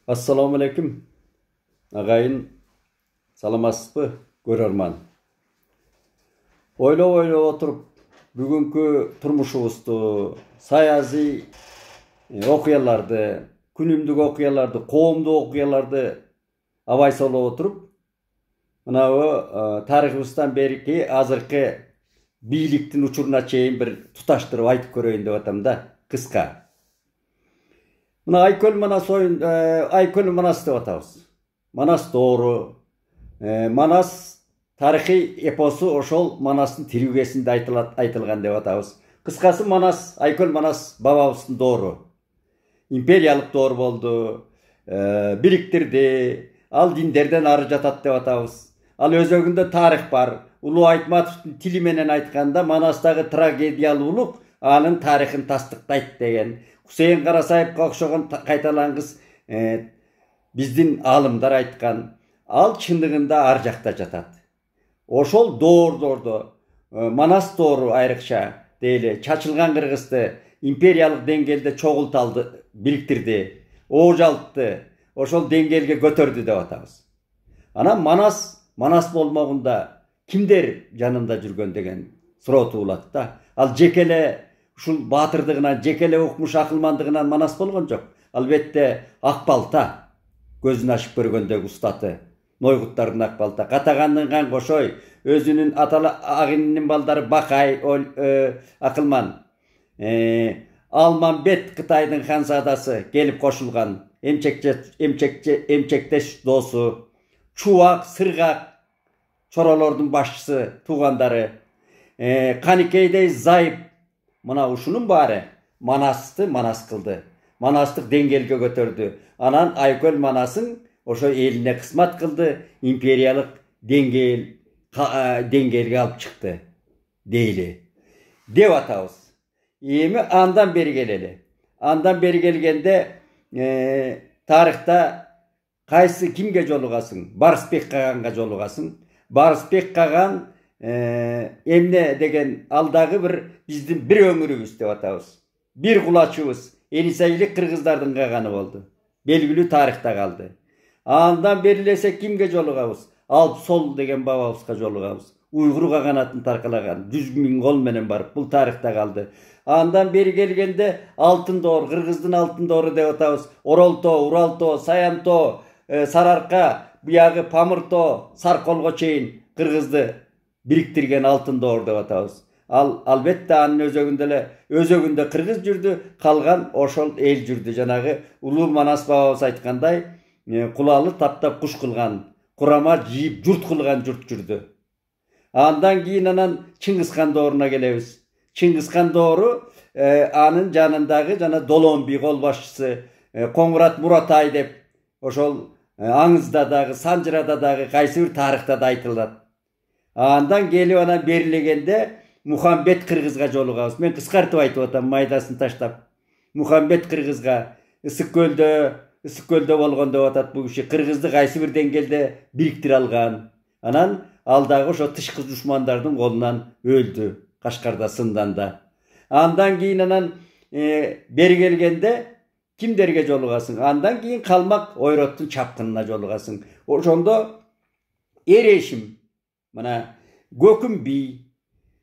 Assalamu alaikum. Agayın salamатсызбы көрөрман. Ойлоп отуруп бүгүнкү турмушубузду, саясий окуяларды, күнүмдүк окуяларды, коомдук окуяларды абайсалап отуруп, мынабу тарыхыбыздан берки азыркы бийликтин учуруна чейин бир туташтырып айтып көрөйүн деп атам да, кыска. Мына Айкөл Манас деп атабыз. Манас доору, Манас тарыхый эпосу ошол Манастын тирүүгесинде айтылган деп атабыз. Кыскасы Манас, Айкөл Манас бабабыздын доору. Империялык доор болду, бириктирди, ал диндерден ары жатат деп атабыз. Ал өзөгүндө тарых бар. Улуу Айтматовдун тили менен айтканда Манастагы трагедиялуулук анын тарыхын тастыктайт деген. Хусейин Карасаевка окшогон кайталангыс биздин алымдар айткан. Ал чындыгында ар жакта жатат. Ошол доордордо Манас доору айрыкча дейли чачылган кыргызды империялык деңгээлде чогулталды, бириктирди, оожалтты, ошол деңгээлге көтөрдү деп атабыз. Анан Манас болмогунда кимдер жанында жүргөн деген суроо туулат да. Ал жекеле ушул баатырдыгынан, жекеле укмуш акылмандыгынан Манас болгон жок. Албетте Акбалта, көзүн ачып көргөндөгү устаты, Нойгуттардын Акбалта, Катагандын Кан Кошой, өзүнүн агининин балдары Бакай, акылман, Алмамбет Кытайдын ханзадасы келип кошулган, эмчектеш досу, Чубак, Сыргак, чоролордун башчысы, туугандары, Каникейдей Зайып, мына ушунун баары Манасты Манас кылды. Манастык деңгээлге көтөрдү. Анан Айкөл Манасын ошо элине кызмат кылды, империялык деңгээлге алып чыкты дейли деп атабыз. Эми андан бери келели. Андан бери келгенде тарыхта кайсы кимге жолугасың? Барысбек Каганга жолугасың. Барысбек Каган эмне деген алдагы биздин бир өңүрүбүз деп атабыз. Бир кулачыбыз Энисейлик кыргыздардын каганы болду. Белгилүү тарыхта калды. Андан берилесе кимге жолугабыз? Алп Сол деген бабабызга жолугабыз. Уйгур каганатын таркалаган 100 000 кол менен барып бул тарыхта калды. Андан бери келгенде Алтын доор, кыргыздын алтын доору деп атабыз. Оролтоо, Уралтоо, Саянтоо, Сарыарка, буягы Памыртоо, Сарколго чейин кыргызды бириктирген алтын доор деп атабыз. Албетте анын өзөгүндө кыргыз жүрдү, калган ошол эл жүрдү. Жанагы улуу Манас бабабыз айткандай, кулалы таптап куш кылган, курама жийип журт кылган журт жүрдү. Андан кийин анан Чыңгызхан дооруна келебиз. Чыңгызхан доору анын жанындагы жана Долонби кол башчысы, Коңмурат Муратай деп ошол аңызда дагы, Санжырада дагы, кайсы бир тарыхта да айтылат. Андан келип анан берилгенде Мухамбет кыргызга жолугабыз. Мен кыскартып айтып атам, майдасын таштап. Мухамбет кыргызга Ысык көлдө болгон деп атат бул киши. Кыргызды кайсы бир деңгээлде бириктире алган. Анан ал дагы ошо тышкы душмандардын колунан өлдү, Кашкарда сынданда. Андан кийин анан бери келгенде кимдерге жолугасың? Андан кийин Калмак Ойроттун чапкынына жолугасың. Ошондо Эрешим, мына Көкүм би,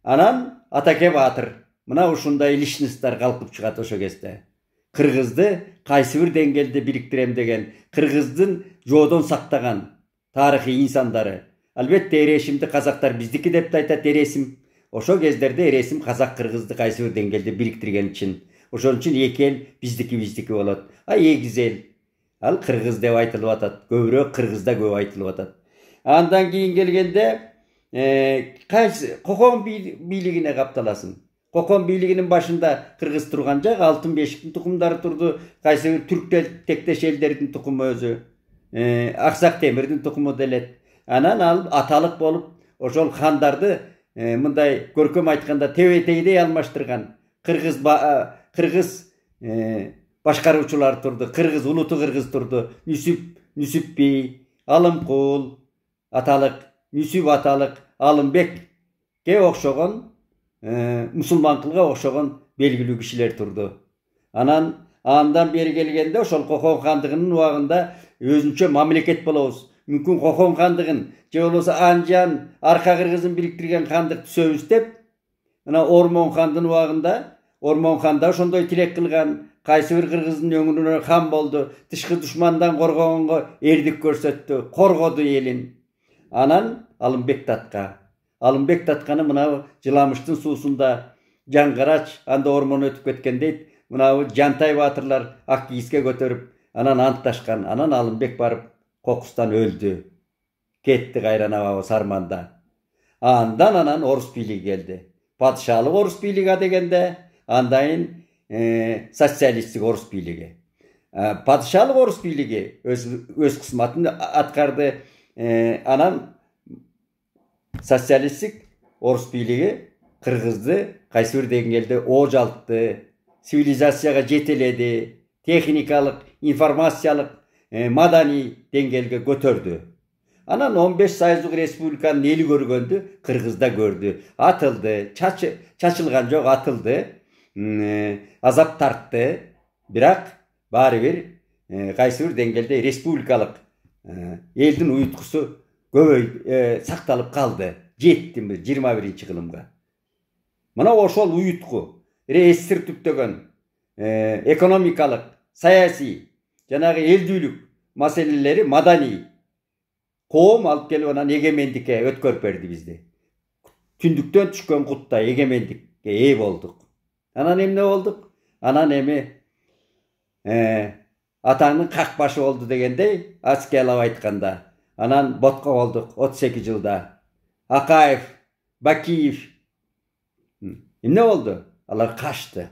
анан Атаке Баатыр. Мына ушундай личностьтар калкып чыгат ошо кезде. Кыргызды кайсы бир деңгээлде бириктирем деген, кыргыздын жоодон сактаган тарыхый инсандары. Албетте Эрешимди казактар биздики деп да айтат Эресим. Ошо кездерде Эресим казак кыргызды кайсы бир деңгээлде бириктирген үчүн. Ошон үчүн эки эл биздики болот. Эгиз эл ал кыргыз деп айтылып атат. Көбүрөөк кыргызда көп айтылып атат. Андан кийин келгенде кайсы Кокон бийлигине капталасың. Кокон бийлигинин башында кыргыз турган жак Алтын Бешиктин тукумдары турду. Кайсы бир түрк тектеш элдердин тукуму өзү. Аксак Темирдин тукуму делет. Анан ал аталык болуп, ошол хандарды мындай көркөм айтканда тебетейдей алмаштырган. Кыргыз башкаруучулар турду, кыргыз улуту кыргыз турду. Нүсүп би, Алымкул аталык, Нүсүп аталык, Алымбекке окшогон, мусулман кылга окшогон белгилүү кишилер турду. Анан Андан бери келгенде ошол Кокон хандыгынын убагында өзүнчө мамлекет болобуз. Мүмкүн Кокон хандыгын же болбосо Анжан, Арка Кыргызын бириктирген хандык түзөбүз деп, мына Ормон хандын убагында Ормон хан да ошондой тилек кылган. Кайсы бир кыргыздын өңүрүнө хан болду. Тышкы душмандан коргогонго эрдик көрсөттү, коргоду элин. Анан Алымбек татканы мына Жыламыштын суусунда жаңгарач, анда ормон өтүп кеткен дейт. Мына Жантай баатырлар ак кийизге көтөрүп, анан антташкан. Анан Алымбек барып кокустан өлдү. Кетти кайран абабыз арманда. Анан орус бийлиги келди. Падышалык орус бийлиги дегенде, андайын социалисттик орус бийлиги. Падышалык орус бийлиги өз кызматын аткарды. Анан социалисттик орус бийлиги Кыргызды кайсы бир деңгээлде оожалтты, цивилизацияга жетеледи, техникалык, информациялык, маданий деңгээлге көтөрдү. Анан 15 Союздук Республиканын эли көргөндү, Кыргызда көрдү. Атылды, чачылган жок, атылды, азап тартты. Бирок баары бир кайсы бир деңгээлде республикалык элдин уюткусу сакталып калды. Жетти 21-кылымга. Мына ошол уютку СССР түптөгөн экономикалык, саясий, жанагы элдүүлүк маселелери, маданий коом алып келип анан эгемендикке өткөрүп берди бизди. Түндүктөн түшкөн куттай эгемендикке ээ болдук. Анан эмне болдук? Анан эми атаңдын как башы болду дегендей, Аскелов айтканда. Анан ботко болдук 32 жылда. Акаев, Бакиев. Эмне болду? Алар качты.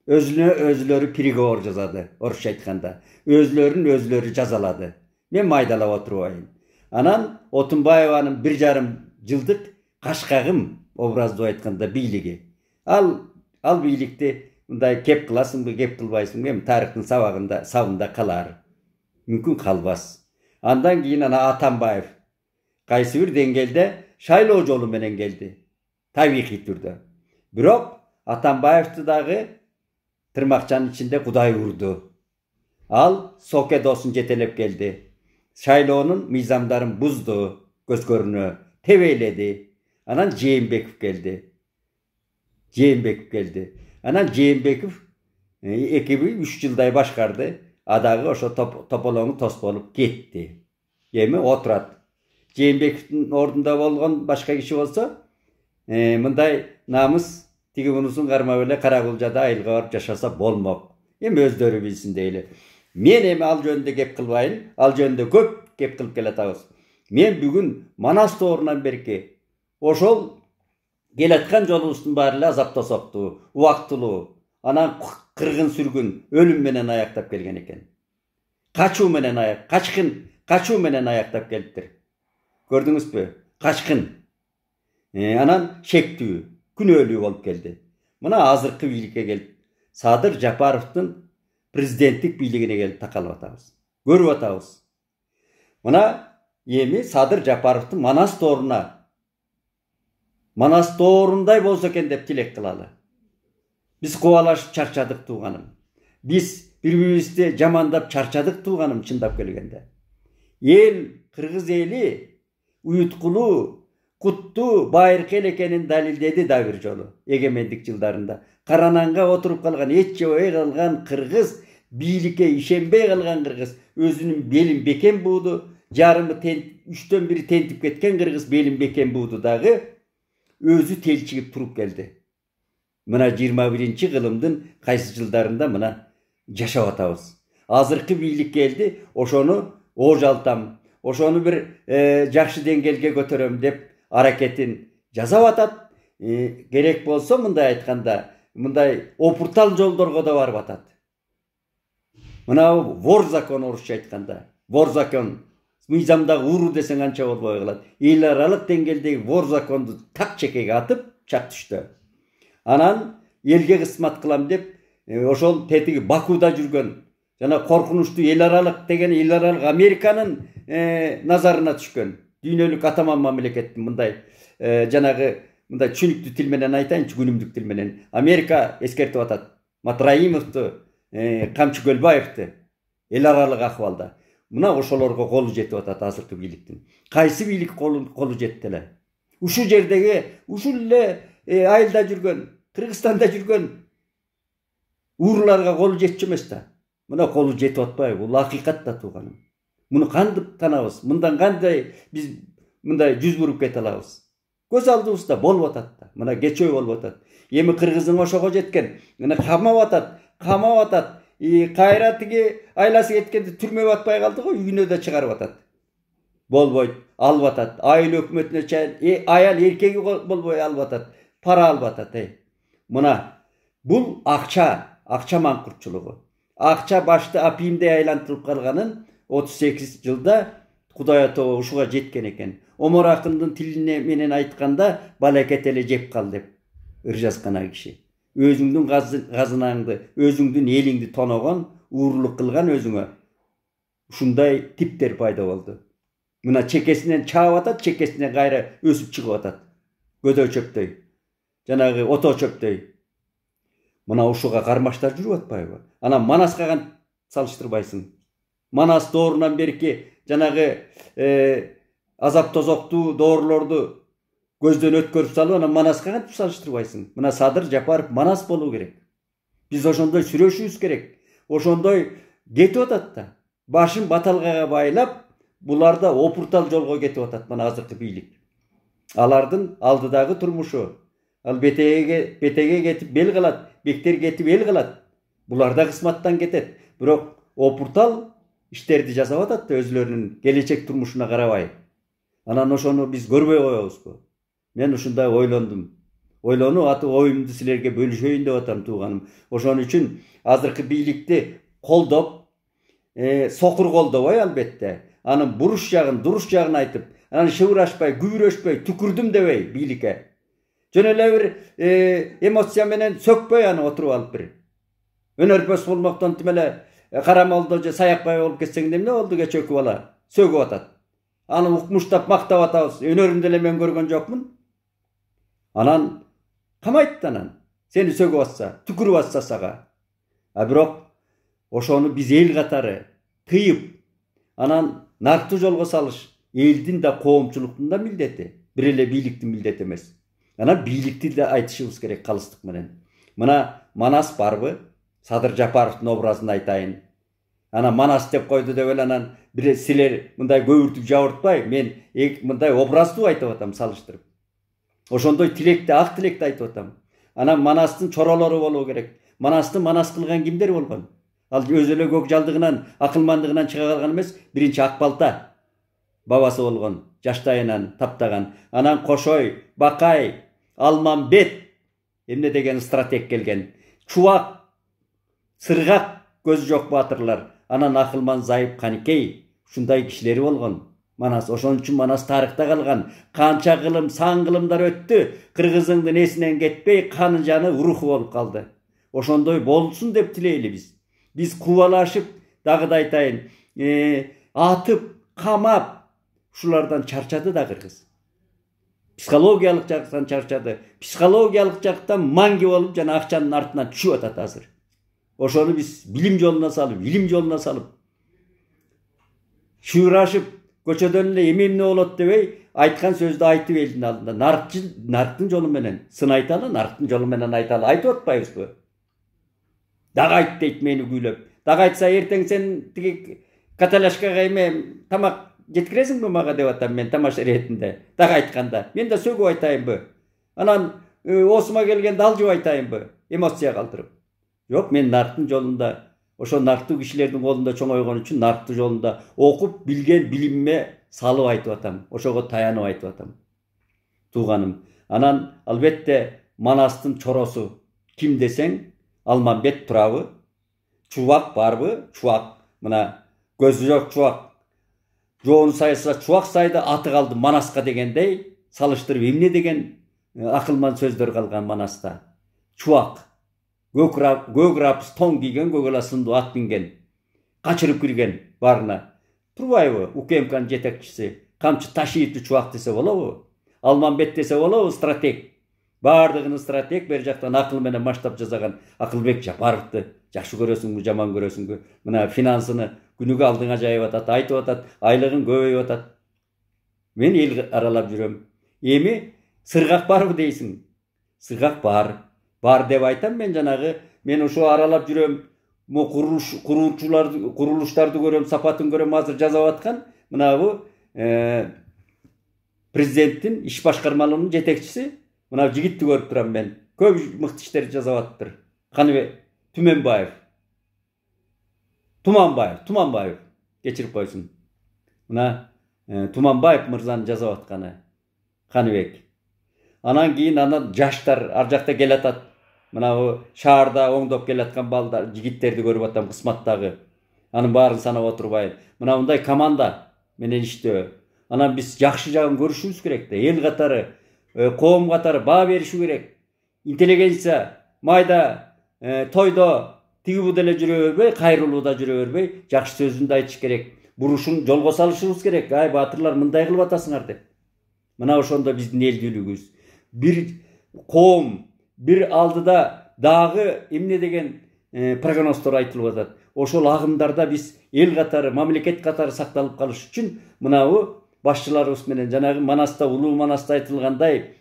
Өзлөрү приговор жазады, орусча айтканда. Өзлөрүн жазалады. Мен майдалап отурбайм. Анан Отунбаеванын 1,5 жылдык кашкагым образдуу айтканда бийлиги. Ал бийликти мындай кеп кыласыңбы, кеп кылбайсыңбы, эми тарыхтын сабында калар. Мүмкүн калбас. Андан кийин Атамбаев кайсы бир деңгээлде шайлоо жолу менен келди. Табигый түрдө. Бирок Атамбаевди дагы тырмакчанын ичинде Кудай урду. Ал Сокедосун жетелеп келди. Шайлоонун мыйзамдарын бузду, көзкөрүнө тебейледи. Анан Жээнбеков келди. Анан Жээнбеков 2-3 жылдай башкарды. Адагы ошо тополоңу тос болуп кетти. Эми отурат. Жээнбековдун ордунда болгон башка киши болсо, мындай намыс тиги мунусун кармап эле Каракулжада айылга барып жашаса болмок. Эми өздөрү билсин дейли. Мен эми ал жөнүндө кеп кылбайын. Ал жөнүндө көп кеп кылып келатабыз. Мен бүгүн Манас тоорунан берки ошол келаткан жолубуздун баары эле азаптасоктуу, убактылуу. Анан кыргын сүргүн өлүм менен аяктап келген экен. Качуу менен аяктап келиптир. Көрдүңүзбү? Качкын. Анан шектүү, күнөөлүү болуп келди. Мына азыркы бийликке келип, Садыр Жапаровдун президенттик бийлигине келип такалып атабыз. Көрүп атабыз. Мына эми Садыр Жапаровдун Манас тоорундай болсо экен деп тилек кылалы. Биз кубалашып чарчадык тууганым. Биз бири-бирибизди жамандап чарчадык тууганым чындап келгенде. Кыргыз эли уюткулуу, куттуу, байыркы эл экенин далилдеди да бир жолу. Эгемендик жылдарында карананга отуруп калган, эт жебей калган кыргыз, бийликке ишенбей калган кыргыз өзүнүн белин бекем бууду, жарымы 3төн 1 тентип кеткен кыргыз белин бекем бууду дагы өзү телчигип туруп келди. Мына 21-кылымдын кайсы жылдарында мына жашап атабыз. Азыркы бийлик келди, ошону оожалтам, ошону бир жакшы деңгээлге көтөрөм деп аракетин жасап атат. Керек болсо мындай айтканда, мындай опуртал жолдорго да барып атат. Мына вор закон орусча айтканда, вор закон мыйзамдагы уру десең анча болбой калат. Эл аралык деңгээлдеги вор законду так чекеге атып чак түштү. Анан элге кызмат кылам деп ошол тетиги Бакуда жүргөн жана коркунучтуу эл аралык деген эл аралык Американын назарына түшкөн. Дүйнөлүк атаман мамлекеттин мындай жанагы мындай түшүнүктүү тил менен айтайынчы, күнүмдүк тил менен Америка эскертип атат. Матраимовду Камчы Көлбаевди эл аралык акыбалда. Мына ошолорго колу жетип атат азыркы бийликтин. Кайсы бийлик колу жетти эле? Ушул жердеги ушул эле айылда жүргөн, Кыргызстанда жүргөн урларга колу жетчү эмес да. Мына колу жетип атпайбы? Бул акыйкат да тууганым. Муну кантип танабыз? Мындан кандай биз мындай жүз буруп кете алабыз? Көз алдыбызда болуп атат да. Мына кечөө болуп атат. Эми кыргыздын ошого жеткен, мына камап атат. Кайра тиги айласы кеткенде түрмөп атпай калды го, үйүнө да чыгарып атат. Болбойт, алып атат. Айыл өкмөтүнө чейин аял эркеги болбой алып атат. Пара алып атат. Мына бул акча маңкуртчулугу. Акча башты апийимдей айлантырып калганын 38 жылда Кудай Ата ушуга жеткен экен. Омар Акындын тилине менен айтканда балакет эле жеп кал деп ыр жазган киши. Өзүңдүн казынаңды, өзүңдүн элиңди тоногон, уурлук кылган өзүңө. Ушундай типтер пайда болду. Мына чекесинен чаап атат, чекесинен кайра өсүп чыгып атат. Көдө чөптөй. Жанагы ото чөптөй. Мына ушуга кармаштар жүрүп атпайбы? Анан Манаска кантип салыштырбайсың? Манас доорунан берки жанагы азап тозоктуу доорлорду көздөн өткөрүп салып, анан Манаска кантип салыштырбайсың? Мына Садыр Жапаров Манас болуу керек. Биз ошондой сүрөшүбүз керек. Ошондой кетип атат да. Башын баталгага байлап, буларда опуртал жолго кетип атат мына азыркы бийлик. Алардын алдыдагы турмушу, ал бетеге кетип бел кылат, бектер кетип эл кылат. Булар да кысматтан кетет. Бирок опуртал иштерди жасап атат да өзлөрүнүн келечек турмушуна карабай. Анан ошону биз көрбөй коебузбу? Мен ушундай ойлондум. Ойлонуп атып оюмду силерге бөлүшөйүн деп атам тууганым. Ошон үчүн азыркы бийликти колдоп, сокур колдобой албетте. Анын буруш жагын, дуруш жагын айтып, анан шыбырашпай, күбүрөшпөй, түкүрдүм дебей бийликке. Жөн эле бир эмоция менен сөкпөй аны отуруп алып бир. Өнөрпөс болмоктон тим эле карамолдо же саякбай болуп кетсең эмне болду кечээки бала? Сөгүп атат. Аны укмуштап мактап атабыз. Өнөрүндө эле мен көргөн жокмун. Анан камайт анан. Сени сөгүп атса, түкүрүп атса сага. Бирок ошону биз эл катары тыйып, анан нартуу жолго салыш элдин да коомчулуктун да милдети. Бир эле бийликтин милдети эмес. Анан бийликти да айтышыбыз керек калыстык менен. Мына Манас барбы? Садыр Жапаровдун образын айтайын. Анан Манас деп койду деп эле анан бир силер мындай көбүртүп жабыртпай, мен мындай образдуу айтып атам салыштырып. Ошондой тилекти, ак тилекти айтып атам. Анан Манастын чоролору болуу керек. Манасты Манас кылган кимдер болгон? Ал өзү эле көк жалдыгынан, акылмандыгынан чыга калган эмес, биринчи Акбалта бабасы болгон, жаштайынан таптаган. Анан Кошой, Бакай, Алмамбет эмне деген стратег келген. Чубак, сыргак көзү жок баатырлар. Анан акылман Зайып Каникей, ушундай кишилери болгон. Манас, ошон үчүн Манас тарыхта калган. Канча кылым, сан кылымдар өттү. Кыргызыңдын эсинен кетпей, каны жаны уруху болуп калды. Ошондой болсун деп тилейли биз. Биз кубалашып, дагы да айтайын, атып, камап, ушулардан чарчады да кыргыз. Психологиялык жактан чарчады. Психологиялык жактан манги болуп, жана акчанын артынан түшүп атат азыр. Ошону биз билим жолуна салып, илим жолуна салып, шүрашып, көчөдөн эле эмне болот дебей, айткан сөздү айтып элдин алдында. Нарктын жолу менен сын айталы, нарктын жолу менен айталы. Айтып атпайбызбы? Дагы айт дейт мени күйлөп. Дагы айтса эртең сен тиги каталяшкага эме тамак жеткиресиңби мага деп атам мен тамаша иретинде. Дагы айтканда, мен да сөгүп айтайынбы? Анан осума келгенде алжып айтайынбы? Эмоция калтырып. Жок, мен нарктын жолунда, ошо нарктуу кишилердин колунда чоңойгон үчүн нарктуу жолунда окуп билген билимиме салып айтып атам. Ошого таянып айтып атам. Тууганым. Анан албетте Манастын чоросу ким десең, Алмамбет турабы? Чубак барбы? Чубак. Мына көзү жок чубак. Жоonu сайса чубак сайды, аты калды Манаска дегендей салыштырып эмне деген акылман сөздөр калган Манаста. Чубак. Көк рапс тоң кийген, көк сындуу ат минген. Качырып кирген барына. Турбайбы? УКМКнын жетекчиси. Камчы ташийтүү чубак десе болобу? Алмамбет десе болобу? Стратег. Бардығын стратег бер жақтан акыл менен масштаб жасаган Акылбек Жапаровду жакшы көрөсүңбү, жаман көрөсүңбү? Мына финансыны күнүгө алдыңа жайып атат, айтып атат, айлыгын көбөйүп атат. Мен эл аралап жүрөм. Эми сыргак барбы дейсиң? Сыргак бар. Бар деп айтам мен жанагы. Мен ошо аралап жүрөм. Мо курулуштарды көрөм, сапатын көрөм, азыр жасап аткан. Мына бу президенттин иш башкармалыгынын жетекчиси. Мына жигитти көрүп турам мен. Көп мыкты иштер жасап атыптыр. Туманбаев. Кечирип койсун. Мына Туманбаев мырзанын жасап атканы. Каныбек. Анан кийин жаштар ар жакта келатат. Мына бу шаарда оңдоп келаткан балдар, жигиттерди көрүп атам кызматтагы. Анын баарын санап отурбайм. Мына мындай команда менен иштөө. Анан биз жакшы жагын көрүшүбүз керек да. Эл катары, коом катары баа бериши керек. Интеллигенция майда тойдо тигибу деле жүрө бербей, кайрылууда жүрө бербей, жакшы сөзүндү айтыш керек. Бурушун жолго салышыбыз керек. Ай баатырлар мындай кылып атасыңар деп. Мына ошондо биздин элдүүлүгүбүз. Бир коом, бир алдыда дагы эмне деген прогнозтор айтылып атат. Ошол агымдарда биз эл катары, мамлекет катары сакталып калыш үчүн мына бу башчыларыбыз менен жанагы Манаста, улуу Манаста айтылгандай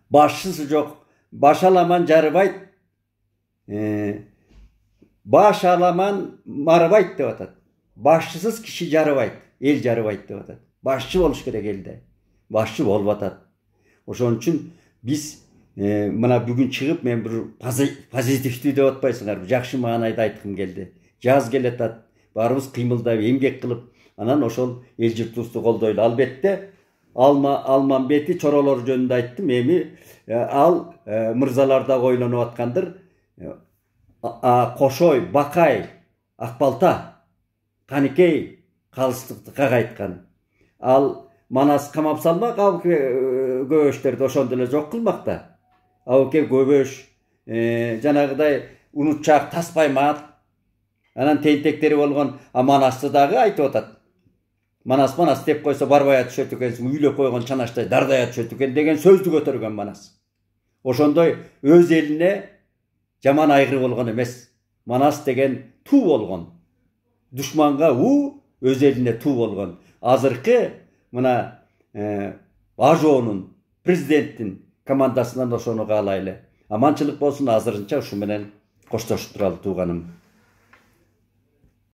башчысы жок, баш аламан жарыбайт, баш аламан марыбайт деп атат. Башчысыз киши жарыбайт, эл жарыбайт деп атат. Башчы болуш керек элде. Башчы болуп атат. Ошон үчүн биз мына бүгүн чыгып мен бир позитивдүү деп атпайсыңарбы? Жакшы маанайда айткым келди. Жаз келатат, баарыбыз кыймылдап, эмгек кылып, анан ошол эл журтубузду колдойлу. Албетте Алмамбети чоролор жөнүндө айттым. Эми ал мырзалар да ойлонуп аткандыр. Кошой, Бакай, Акбалта, Каникей калыстыкты кагайткан. Ал Манас камап салмак, абыке көбөштөрдү ошондо эле жок кылмак да. Абыке көбөш, жанагыдай унутчак Таспаймат, анан тентектери болгон Манасты дагы айтып атат. Манас деп койсо барбай атышат экенсиң, үйлөп койгон чанаштай дардай атышат экен деген сөздү көтөргөн Манас. Ошондой өз элине жаман айгыры болгон эмес. Манас деген туу болгон. Душманга өз элине туу болгон. Азыркы мына Ажоонун, президенттин командасынан ошону каалайлы. Аманчылык болсун, азырынча ушу менен коштошуп туралы тууганым.